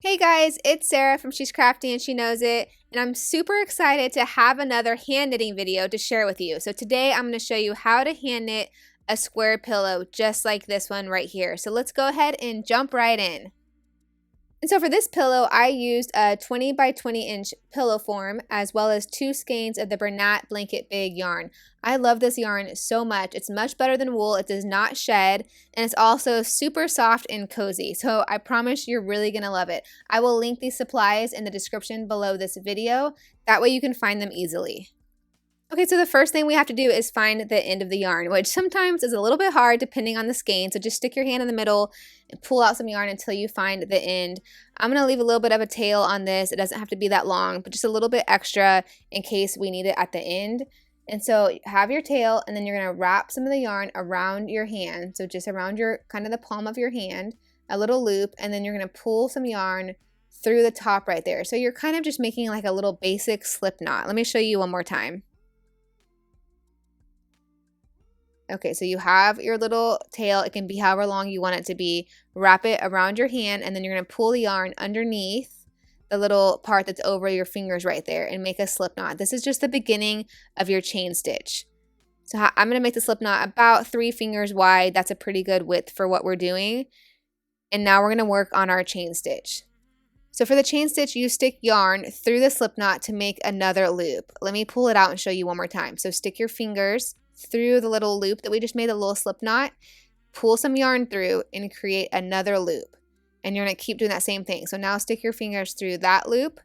Hey guys, it's Sarah from She's Crafty and She Knows It, and I'm super excited to have another hand knitting video to share with you. So today I'm going to show you how to hand knit a square pillow just like this one right here. So let's go ahead and jump right in. And so for this pillow, I used a 20 by 20 inch pillow form as well as 2 skeins of the Bernat Blanket Big yarn. I love this yarn so much. It's much better than wool. It does not shed, and it's also super soft and cozy. So I promise you're really gonna love it. I will link these supplies in the description below this video. That way you can find them easily. Okay, so the first thing we have to do is find the end of the yarn, which sometimes is a little bit hard depending on the skein. So just stick your hand in the middle and pull out some yarn until you find the end. I'm going to leave a little bit of a tail on this. It doesn't have to be that long, but just a little bit extra in case we need it at the end. And so have your tail, and then you're going to wrap some of the yarn around your hand. So just around your kind of the palm of your hand, a little loop, and then you're going to pull some yarn through the top right there. So you're kind of just making like a little basic slip knot. Let me show you one more time. Okay, so you have your little tail. It can be however long you want it to be. Wrap it around your hand, and then you're going to pull the yarn underneath the little part that's over your fingers right there and make a slip knot. This is just the beginning of your chain stitch. So I'm going to make the slip knot about 3 fingers wide. That's a pretty good width for what we're doing. And now we're going to work on our chain stitch. So for the chain stitch, you stick yarn through the slip knot to make another loop. Let me pull it out and show you one more time. So stick your fingers through the little loop that we just made, the little slip knot, pull some yarn through and create another loop. And you're going to keep doing that same thing. So now stick your fingers through that loop,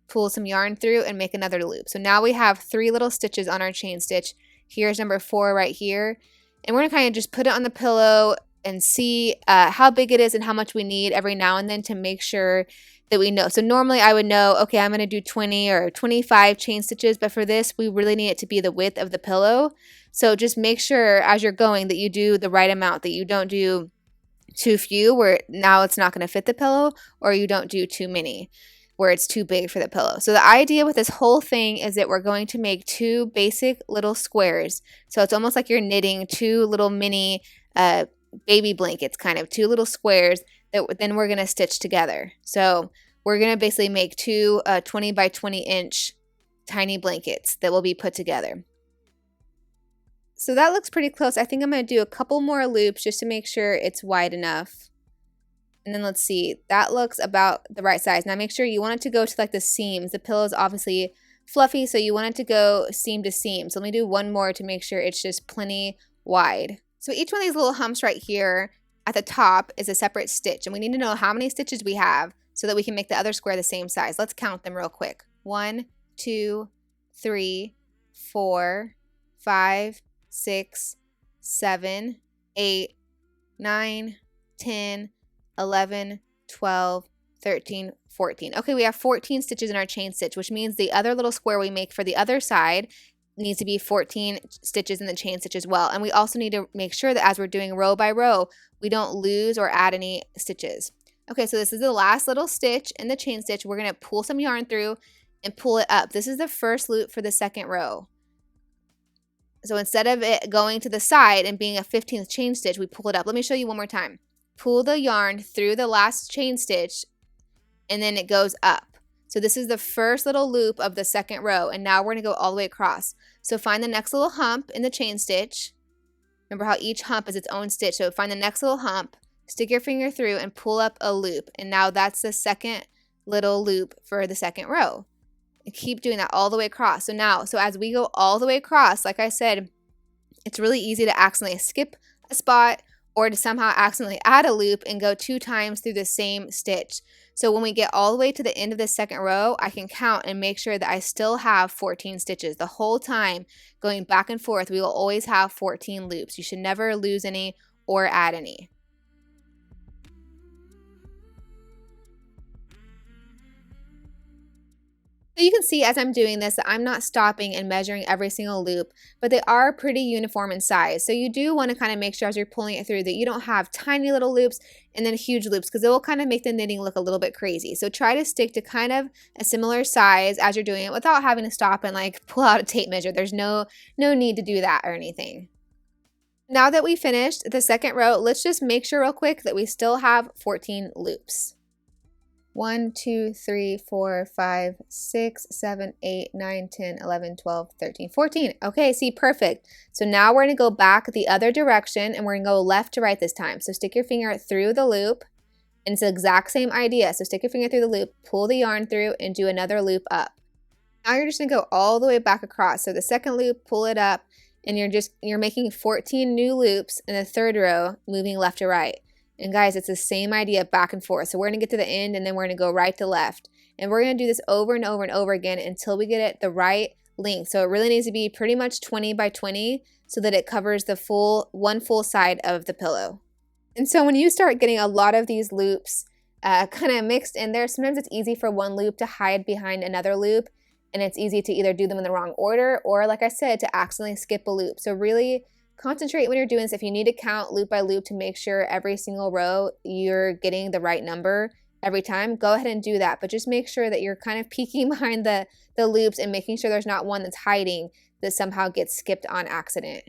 pull some yarn through and make another loop. So now we have 3 little stitches on our chain stitch. Here's number 4 right here. And we're going to kind of just put it on the pillow and see how big it is and how much we need every now and then to make sure that we know. So normally I would know, okay, I'm going to do 20 or 25 chain stitches, but for this, we really need it to be the width of the pillow. So just make sure as you're going that you do the right amount, that you don't do too few where now it's not going to fit the pillow, or you don't do too many where it's too big for the pillow. So the idea with this whole thing is that we're going to make 2 basic little squares. So it's almost like you're knitting 2 little mini baby blankets, kind of 2 little squares that then we're going to stitch together. So we're going to basically make 2 20 by 20 inch tiny blankets that will be put together. So that looks pretty close. I think I'm going to do a couple more loops just to make sure it's wide enough. And then let's see, that looks about the right size. Now make sure you want it to go to like the seams. The pillow is obviously fluffy, so you want it to go seam to seam. So let me do one more to make sure it's just plenty wide. So each one of these little humps right here at the top is a separate stitch, and we need to know how many stitches we have so that we can make the other square the same size. Let's count them real quick. 1, 2, 3, 4, 5, 6, 7, 8, 9, 10, 11, 12, 13, 14. Okay, we have 14 stitches in our chain stitch, which means the other little square we make for the other side needs to be 14 stitches in the chain stitch as well. And we also need to make sure that as we're doing row by row, we don't lose or add any stitches. Okay, so this is the last little stitch in the chain stitch. We're going to pull some yarn through and pull it up. This is the first loop for the second row. So instead of it going to the side and being a 15th chain stitch, we pull it up. Let me show you one more time. Pull the yarn through the last chain stitch, and then it goes up. So this is the first little loop of the second row, and now we're going to go all the way across. So find the next little hump in the chain stitch. Remember how each hump is its own stitch. So find the next little hump, stick your finger through, and pull up a loop. And now that's the second little loop for the second row. And keep doing that all the way across. So as we go all the way across, like I said, it's really easy to accidentally skip a spot or to somehow accidentally add a loop and go 2 times through the same stitch. So when we get all the way to the end of the second row, I can count and make sure that I still have 14 stitches. The whole time going back and forth, we will always have 14 loops. You should never lose any or add any. So you can see as I'm doing this that I'm not stopping and measuring every single loop, but they are pretty uniform in size. So you do want to kind of make sure as you're pulling it through that you don't have tiny little loops and then huge loops, because it will kind of make the knitting look a little bit crazy. So try to stick to kind of a similar size as you're doing it without having to stop and like pull out a tape measure. There's no need to do that or anything. Now that we finished the second row, let's just make sure real quick that we still have 14 loops. 1, 2, 3, 4, 5, 6, 7, 8, 9, 10, 11, 12, 13, 14. Okay, see, perfect. So now we're going to go back the other direction and we're going to go left to right this time. So stick your finger through the loop, and it's the exact same idea. So stick your finger through the loop, pull the yarn through, and do another loop up. Now you're just going to go all the way back across. So the second loop, pull it up, and you're making 14 new loops in the third row, moving left to right. And guys, it's the same idea back and forth. So we're going to get to the end, and then we're going to go right to left. And we're going to do this over and over and over again until we get it the right length. So it really needs to be pretty much 20 by 20 so that it covers the one full side of the pillow. And so when you start getting a lot of these loops kind of mixed in there, sometimes it's easy for one loop to hide behind another loop. And it's easy to either do them in the wrong order or, like I said, to accidentally skip a loop. So really concentrate when you're doing this. If you need to count loop by loop to make sure every single row you're getting the right number every time, go ahead and do that. But just make sure that you're kind of peeking behind the loops and making sure there's not one that's hiding that somehow gets skipped on accident.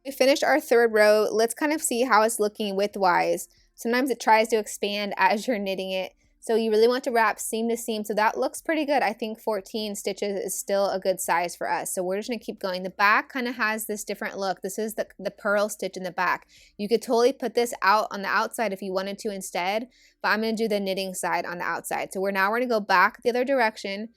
We finished our third row. Let's kind of see how it's looking widthwise. Sometimes it tries to expand as you're knitting it. So you really want to wrap seam to seam. So that looks pretty good. I think 14 stitches is still a good size for us. So we're just gonna keep going. The back kind of has this different look. This is the purl stitch in the back. You could totally put this out on the outside if you wanted to instead, but I'm gonna do the knitting side on the outside. So we're gonna go back the other direction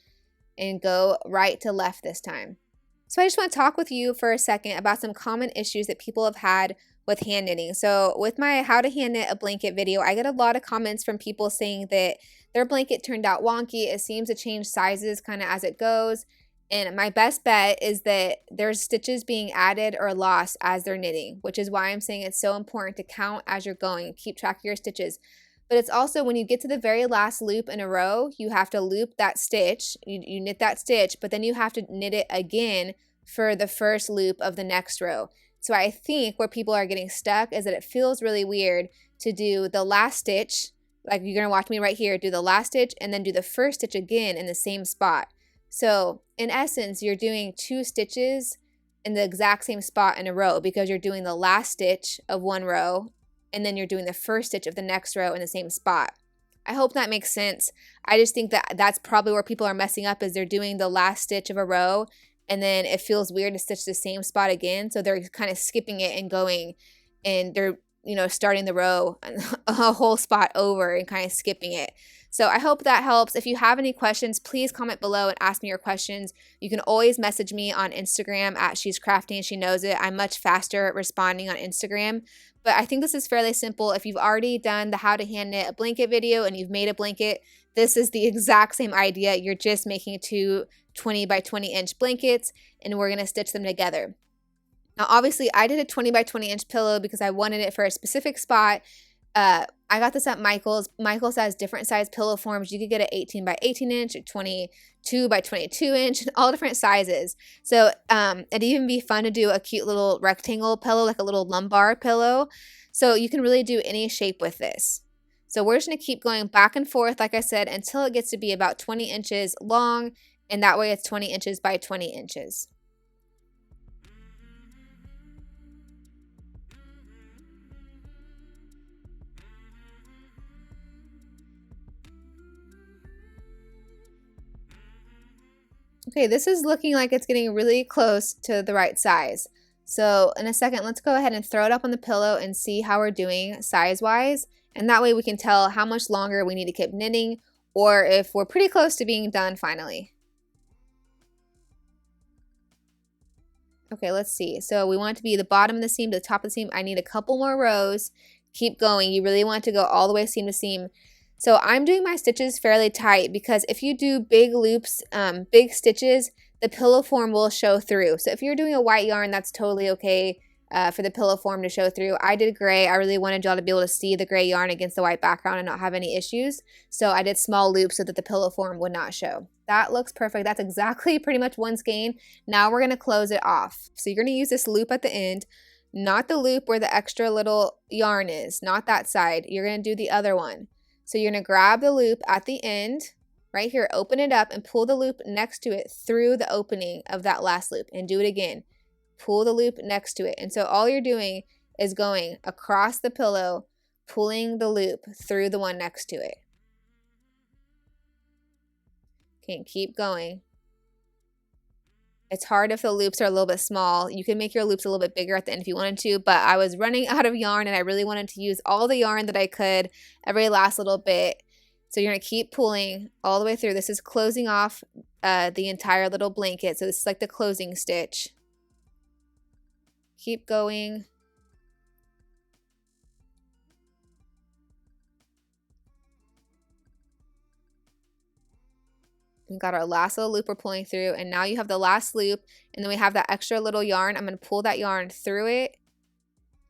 and go right to left this time. So I just want to talk with you for a second about some common issues that people have had with hand knitting. So with my how to hand knit a blanket video, I get a lot of comments from people saying that their blanket turned out wonky. It seems to change sizes kind of as it goes. And my best bet is that there's stitches being added or lost as they're knitting, which is why I'm saying it's so important to count as you're going. Keep track of your stitches. But it's also when you get to the very last loop in a row, you have to loop that stitch. You knit that stitch, but then you have to knit it again for the first loop of the next row. So I think where people are getting stuck is that it feels really weird to do the last stitch, like you're going to watch me right here, do the last stitch and then do the first stitch again in the same spot. So in essence, you're doing 2 stitches in the exact same spot in a row because you're doing the last stitch of one row and then you're doing the first stitch of the next row in the same spot. I hope that makes sense. I just think that that's probably where people are messing up is they're doing the last stitch of a row and then it feels weird to stitch the same spot again. So they're kind of skipping it and going and they're, starting the row a whole spot over and kind of skipping it. So I hope that helps. If you have any questions, please comment below and ask me your questions. You can always message me on Instagram at She's Crafty and She Knows It. I'm much faster at responding on Instagram. But I think this is fairly simple. If you've already done the how to hand knit a blanket video and you've made a blanket, this is the exact same idea. You're just making 2 20 by 20 inch blankets and we're going to stitch them together. Now, obviously, I did a 20 by 20 inch pillow because I wanted it for a specific spot. I got this at Michael's. Michael's has different size pillow forms. You could get an 18 by 18 inch, a 22 by 22 inch, and all different sizes. So it'd even be fun to do a cute little rectangle pillow, like a little lumbar pillow. So you can really do any shape with this. So we're just going to keep going back and forth, like I said, until it gets to be about 20 inches long. And that way it's 20 inches by 20 inches. Okay, this is looking like it's getting really close to the right size. So in a second, let's go ahead and throw it up on the pillow and see how we're doing size-wise. And that way we can tell how much longer we need to keep knitting or if we're pretty close to being done finally. Okay, let's see. So we want it to be the bottom of the seam to the top of the seam. I need a couple more rows. Keep going. You really want to go all the way seam to seam. So I'm doing my stitches fairly tight because if you do big loops, big stitches, the pillow form will show through. So if you're doing a white yarn, that's totally okay for the pillow form to show through. I did gray. I really wanted y'all to be able to see the gray yarn against the white background and not have any issues. So I did small loops so that the pillow form would not show. That looks perfect. That's exactly pretty much one skein. Now we're going to close it off. So you're going to use this loop at the end. not the loop where the extra little yarn is, not that side. You're going to do the other one. So you're going to grab the loop at the end, right here, open it up and pull the loop next to it through the opening of that last loop, and do it again. Pull the loop next to it. And so all you're doing is going across the pillow, pulling the loop through the one next to it. Okay, keep going. It's hard if the loops are a little bit small. You can make your loops a little bit bigger at the end if you wanted to, but I was running out of yarn and I really wanted to use all the yarn that I could, every last little bit. So you're going to keep pulling all the way through. This is closing off the entire little blanket. So this is like the closing stitch. Keep going. We got our last little loop we're pulling through, and now you have the last loop, and then we have that extra little yarn. I'm going to pull that yarn through it,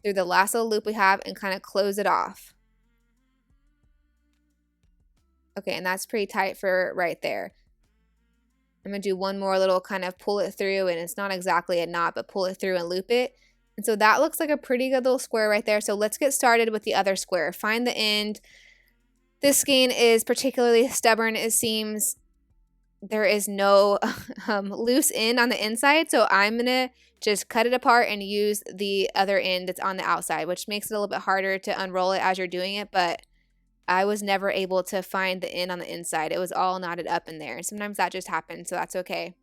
through the last little loop we have, and kind of close it off. Okay, and that's pretty tight for right there. I'm going to do one more little kind of pull it through, and it's not exactly a knot, but pull it through and loop it. And so that looks like a pretty good little square right there. So let's get started with the other square. Find the end. This skein is particularly stubborn, it seems. There is no loose end on the inside, so I'm going to just cut it apart and use the other end that's on the outside, which makes it a little bit harder to unroll it as you're doing it, but I was never able to find the end on the inside. It was all knotted up in there, and sometimes that just happens, so that's okay.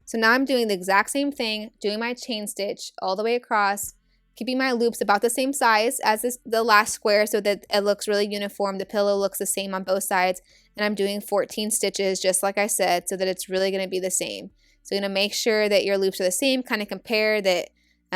So now I'm doing the exact same thing, doing my chain stitch all the way across, keeping my loops about the same size as the last square so that it looks really uniform. The pillow looks the same on both sides. And I'm doing 14 stitches just like I said so that it's really going to be the same. So you're going to make sure that your loops are the same, kind of compare that.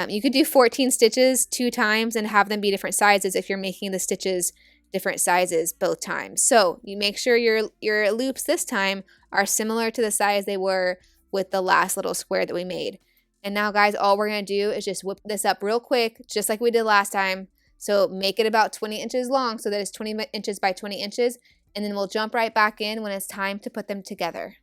You could do 14 stitches 2 times and have them be different sizes if you're making the stitches different sizes both times. So you make sure your loops this time are similar to the size they were with the last little square that we made. And now, guys, all we're going to do is just whip this up real quick, just like we did last time. So make it about 20 inches long so that it's 20 inches by 20 inches. And then we'll jump right back in when it's time to put them together.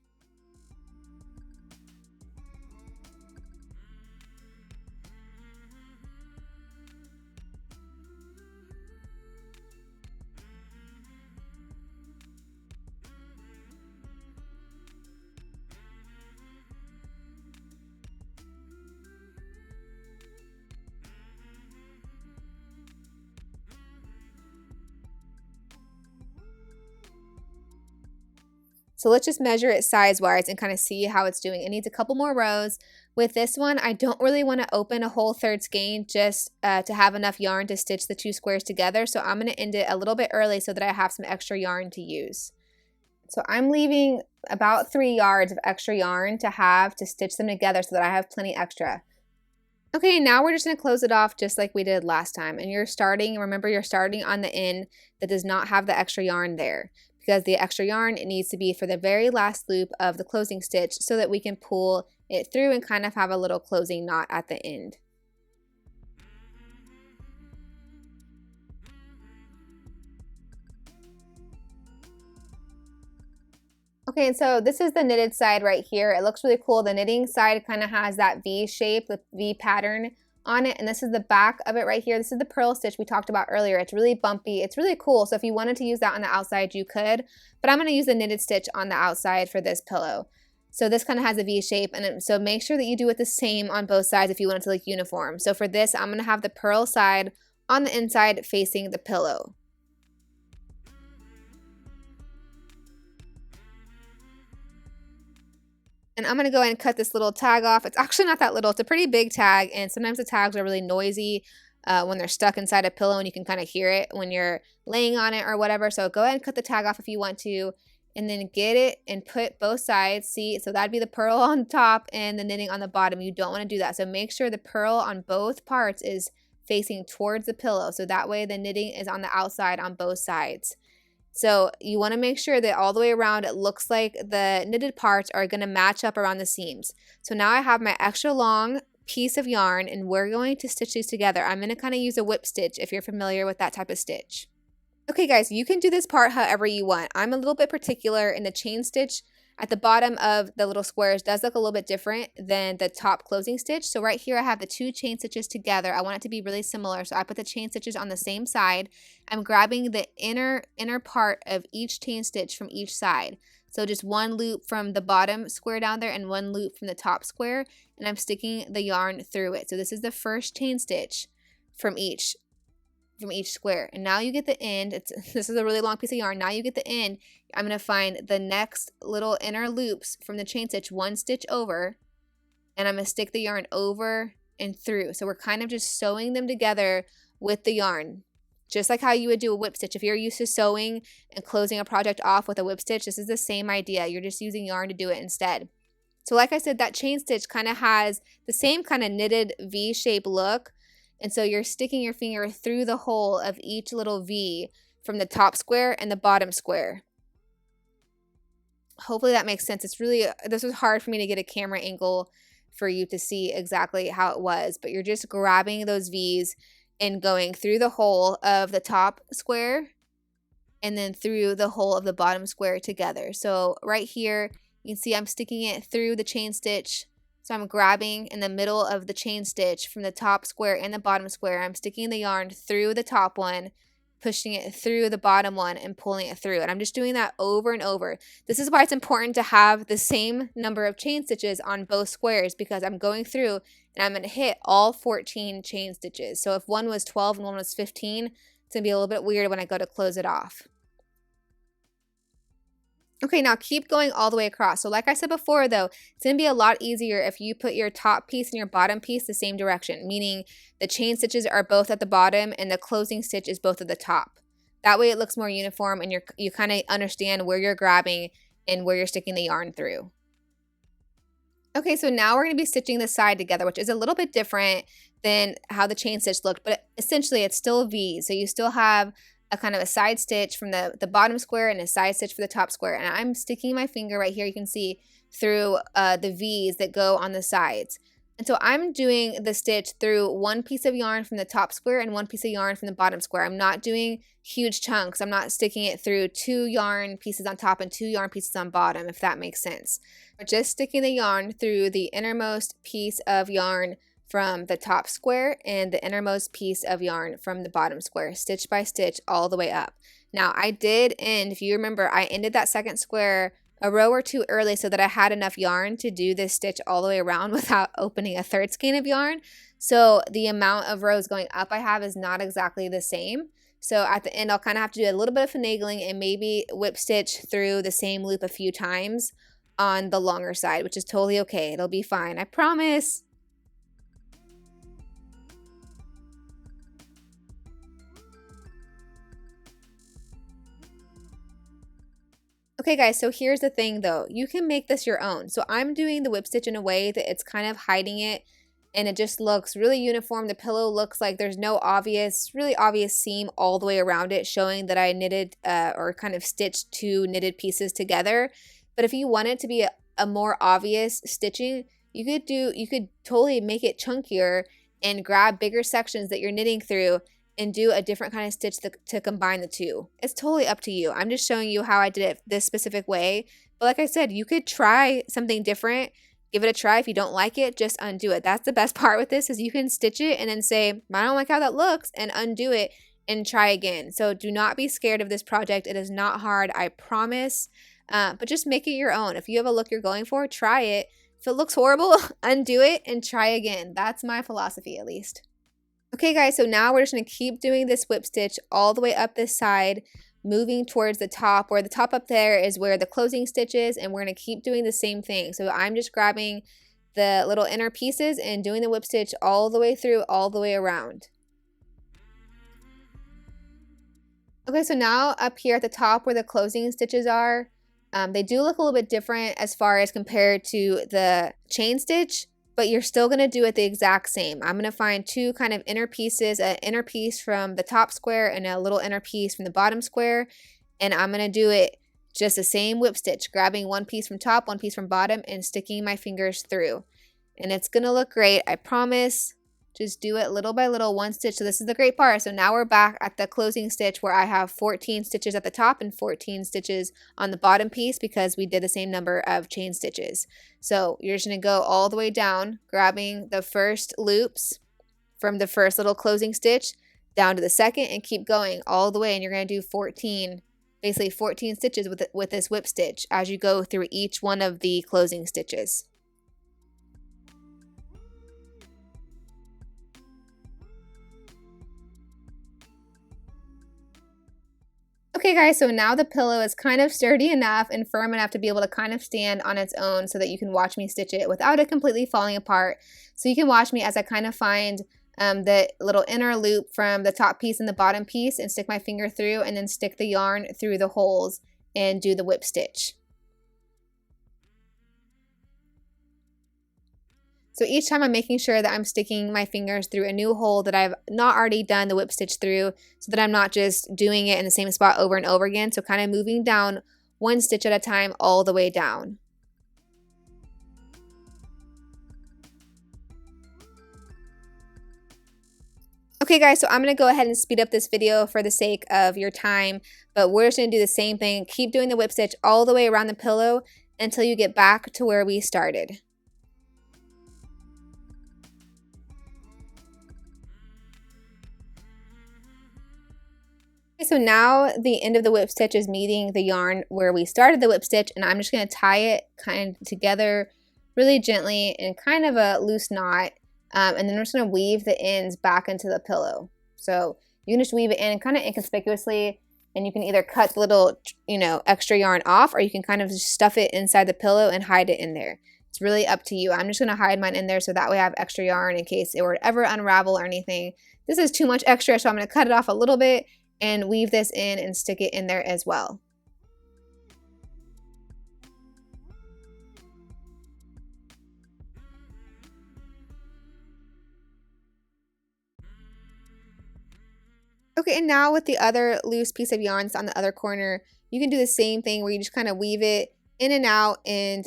So let's just measure it size-wise and kind of see how it's doing. It needs a couple more rows. With this one, I don't really want to open a whole third skein just to have enough yarn to stitch the 2 squares together. So I'm going to end it a little bit early so that I have some extra yarn to use. So I'm leaving about 3 yards of extra yarn to have to stitch them together so that I have plenty extra. Okay, now we're just going to close it off just like we did last time. And remember you're starting on the end that does not have the extra yarn there, because the extra yarn, it needs to be for the very last loop of the closing stitch so that we can pull it through and kind of have a little closing knot at the end. Okay, and so this is the knitted side right here. It looks really cool. The knitting side kind of has that V shape, the V pattern on it, and this is the back of it right here. This is the purl stitch we talked about earlier. It's really bumpy. It's really cool. So if you wanted to use that on the outside, you could, but I'm going to use the knitted stitch on the outside for this pillow. So this kind of has a V shape, and so make sure that you do it the same on both sides if you want it to look uniform. So for this, I'm going to have the purl side on the inside facing the pillow. And I'm going to go ahead and cut this little tag off. It's actually not that little. It's a pretty big tag, and sometimes the tags are really noisy when they're stuck inside a pillow, and you can kind of hear it when you're laying on it or whatever. So go ahead and cut the tag off if you want to, and then get it and put both sides. See, so that'd be the purl on top and the knitting on the bottom. You don't want to do that. So make sure the purl on both parts is facing towards the pillow. So that way the knitting is on the outside on both sides. So you want to make sure that all the way around it looks like the knitted parts are going to match up around the seams. So now I have my extra long piece of yarn, and we're going to stitch these together. I'm going to kind of use a whip stitch if you're familiar with that type of stitch. Okay guys, you can do this part however you want. I'm a little bit particular in the chain stitch. at the bottom of the little squares does look a little bit different than the top closing stitch. So right here I have the 2 chain stitches together. I want it to be really similar, so I put the chain stitches on the same side. I'm grabbing the inner part of each chain stitch from each side. So just 1 loop from the bottom square down there and 1 loop from the top square, and I'm sticking the yarn through it. So this is the first chain stitch from each square. And now you get the end. This is a really long piece of yarn. Now you get the end. I'm going to find the next little inner loops from the chain stitch, 1 stitch over, and I'm going to stick the yarn over and through. So we're kind of just sewing them together with the yarn, just like how you would do a whip stitch. If you're used to sewing and closing a project off with a whip stitch, this is the same idea. You're just using yarn to do it instead. So like I said, that chain stitch kind of has the same kind of knitted V-shape look. And so you're sticking your finger through the hole of each little V from the top square and the bottom square. Hopefully that makes sense. This was hard for me to get a camera angle for you to see exactly how it was, but you're just grabbing those V's and going through the hole of the top square and then through the hole of the bottom square together. So right here, you can see I'm sticking it through the chain stitch. So I'm grabbing in the middle of the chain stitch from the top square and the bottom square. I'm sticking the yarn through the top one, pushing it through the bottom one, and pulling it through. And I'm just doing that over and over. This is why it's important to have the same number of chain stitches on both squares, because I'm going through and I'm going to hit all 14 chain stitches. So if one was 12 and one was 15, it's going to be a little bit weird when I go to close it off. Okay, now keep going all the way across. So like I said before though, it's going to be a lot easier if you put your top piece and your bottom piece the same direction, meaning the chain stitches are both at the bottom and the closing stitch is both at the top. That way it looks more uniform and you kind of understand where you're grabbing and where you're sticking the yarn through. Okay, so now we're going to be stitching the side together, which is a little bit different than how the chain stitch looked, but essentially it's still a V. So you still have a kind of a side stitch from the bottom square and a side stitch for the top square. And I'm sticking my finger right here, you can see, through the V's that go on the sides. And so I'm doing the stitch through 1 piece of yarn from the top square and 1 piece of yarn from the bottom square. I'm not doing huge chunks. I'm not sticking it through 2 yarn pieces on top and 2 yarn pieces on bottom, if that makes sense. We're just sticking the yarn through the innermost piece of yarn from the top square and the innermost piece of yarn from the bottom square, stitch by stitch all the way up. Now I did end, if you remember, I ended that second square a row or 2 early so that I had enough yarn to do this stitch all the way around without opening a 3rd skein of yarn. So the amount of rows going up I have is not exactly the same. So at the end, I'll kind of have to do a little bit of finagling and maybe whip stitch through the same loop a few times on the longer side, which is totally okay. It'll be fine, I promise. Okay guys, so here's the thing though, you can make this your own. So I'm doing the whip stitch in a way that it's kind of hiding it and it just looks really uniform. The pillow looks like there's no really obvious seam all the way around it, showing that I knitted or kind of stitched 2 knitted pieces together. But if you want it to be a more obvious stitching, you could totally make it chunkier and grab bigger sections that you're knitting through and do a different kind of stitch to combine the two. It's totally up to you. I'm just showing you how I did it this specific way. But like I said, you could try something different. Give it a try. If you don't like it, just undo it. That's the best part with this, is you can stitch it and then say, I don't like how that looks, and undo it and try again. So do not be scared of this project. It is not hard, I promise. But just make it your own. If you have a look you're going for, try it. If it looks horrible, undo it and try again. That's my philosophy, at least. Okay guys, so now we're just going to keep doing this whip stitch all the way up this side, moving towards the top, where the top up there is where the closing stitch is, and we're going to keep doing the same thing. So I'm just grabbing the little inner pieces and doing the whip stitch all the way through, all the way around. Okay, so now up here at the top where the closing stitches are, they do look a little bit different as far as compared to the chain stitch, but you're still going to do it the exact same. I'm going to find 2 kind of inner pieces, an inner piece from the top square and a little inner piece from the bottom square, and I'm going to do it just the same whip stitch, grabbing 1 piece from top, 1 piece from bottom, and sticking my fingers through. And it's going to look great, I promise. Just do it little by little, one stitch. So this is the great part. So now we're back at the closing stitch where I have 14 stitches at the top and 14 stitches on the bottom piece because we did the same number of chain stitches. So you're just going to go all the way down, grabbing the first loops from the first little closing stitch down to the second and keep going all the way. And you're going to do 14, basically 14 stitches with this whip stitch as you go through each one of the closing stitches. Okay guys, so now the pillow is kind of sturdy enough and firm enough to be able to kind of stand on its own so that you can watch me stitch it without it completely falling apart. So you can watch me as I kind of find the little inner loop from the top piece and the bottom piece and stick my finger through and then stick the yarn through the holes and do the whip stitch. So each time I'm making sure that I'm sticking my fingers through a new hole that I've not already done the whip stitch through so that I'm not just doing it in the same spot over and over again. So kind of moving down one stitch at a time all the way down. Okay guys, so I'm going to go ahead and speed up this video for the sake of your time, but we're just going to do the same thing. Keep doing the whip stitch all the way around the pillow until you get back to where we started. Okay, so now the end of the whip stitch is meeting the yarn where we started the whip stitch, and I'm just going to tie it kind of together really gently in kind of a loose knot, and then I'm just going to weave the ends back into the pillow. So you can just weave it in kind of inconspicuously, and you can either cut the little, extra yarn off, or you can kind of just stuff it inside the pillow and hide it in there. It's really up to you. I'm just going to hide mine in there so that way I have extra yarn in case it were to ever unravel or anything. This is too much extra, so I'm going to cut it off a little bit and weave this in and stick it in there as well. Okay, and now with the other loose piece of yarn that's on the other corner, you can do the same thing where you just kind of weave it in and out and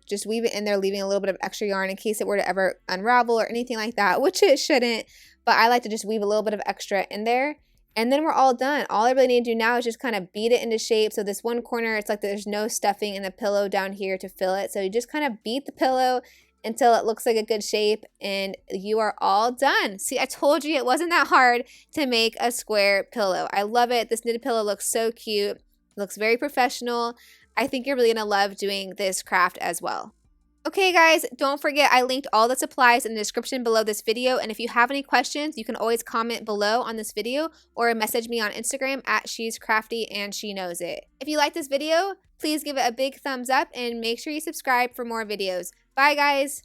just weave it in there, leaving a little bit of extra yarn in case it were to ever unravel or anything like that, which it shouldn't, but I like to just weave a little bit of extra in there. And then we're all done. All I really need to do now is just kind of beat it into shape. So this one corner, it's like there's no stuffing in the pillow down here to fill it. So you just kind of beat the pillow until it looks like a good shape and you are all done. See, I told you it wasn't that hard to make a square pillow. I love it. This knitted pillow looks so cute. It looks very professional. I think you're really gonna love doing this craft as well. Okay guys, don't forget I linked all the supplies in the description below this video, and if you have any questions, you can always comment below on this video or message me on Instagram at She's Crafty and She Knows It. If you like this video, please give it a big thumbs up and make sure you subscribe for more videos. Bye guys!